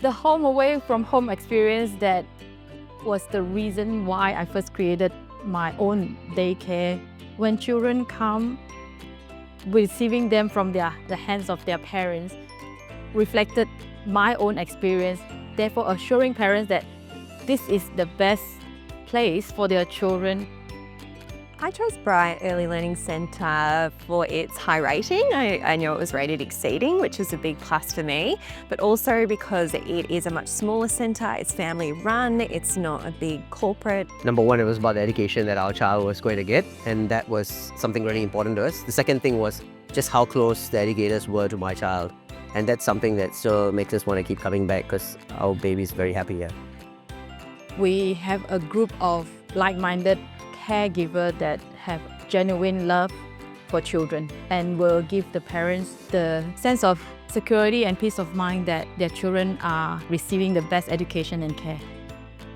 The home away from home experience that was the reason why I first created my own daycare. When children come, receiving them from the hands of their parents reflected my own experience, therefore assuring parents that this is the best place for their children. I chose Bright Early Learning Centre for its high rating. I knew it was rated exceeding, which is a big plus for me, but also because it is a much smaller centre, it's family run, it's not a big corporate. Number one, it was about the education that our child was going to get, and that was something really important to us. The second thing was just how close the educators were to my child, and that's something that still makes us want to keep coming back because our baby's very happy here. We have a group of like-minded caregivers that have genuine love for children and will give the parents the sense of security and peace of mind that their children are receiving the best education and care.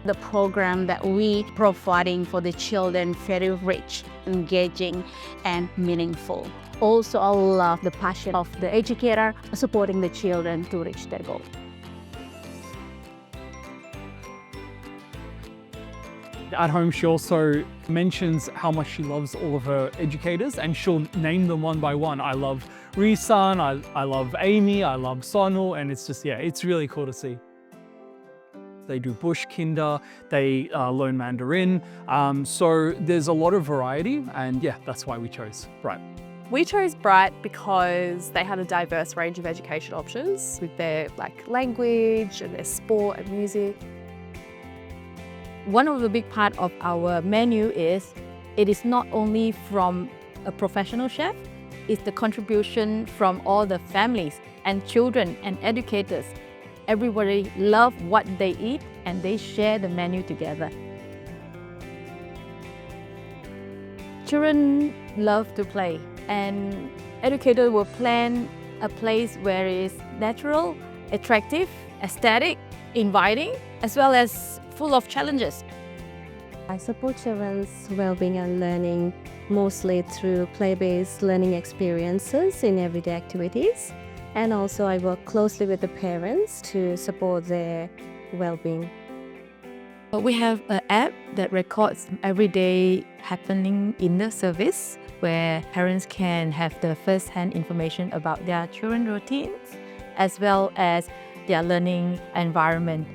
The program that we providing for the children very rich, engaging and meaningful. Also, I love the passion of the educator supporting the children to reach their goal. At home, she also mentions how much she loves all of her educators, and she'll name them one by one. I love Risan, I love Amy, I love Sonal, and it's just, yeah, it's really cool to see. They do bush kinder, they learn Mandarin, so there's a lot of variety, and yeah, that's why we chose Bright. We chose Bright because they had a diverse range of education options with their language and their sport and music. One of the big part of our menu is it is not only from a professional chef, it's the contribution from all the families and children and educators. Everybody love what they eat and they share the menu together. Children love to play, and educators will plan a place where it is natural, attractive, aesthetic, inviting, as well as full of challenges. I support children's well-being and learning mostly through play-based learning experiences in everyday activities. And also I work closely with the parents to support their well-being. We have an app that records everyday happening in the service where parents can have the first-hand information about their children's routines as well as their learning environment.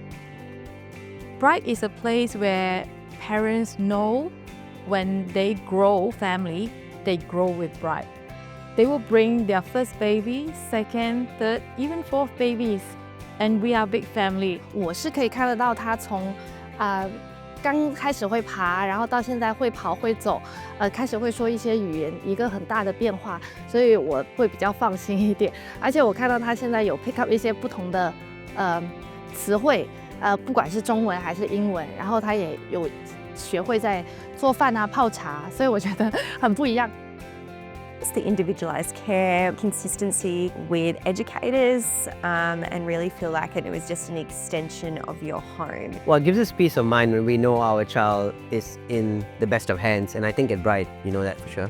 Bright is a place where parents know when they grow family, they grow with Bright. They will bring their first baby, second, third, even fourth babies, and we are a big family. 我是可以看得到他从刚开始会爬，然后到现在会跑会走，开始会说一些语言，一个很大的变化，所以我会比较放心一点。而且我看到他现在有 pick up 一些不同的词汇。不管是中文还是英文，然后他也有学会在做饭啊、泡茶，所以我觉得很不一样。It's the individualised care, consistency with educators, and really feel like it was just an extension of your home. Well, it gives us peace of mind when we know our child is in the best of hands, and I think at Bright, you know that for sure.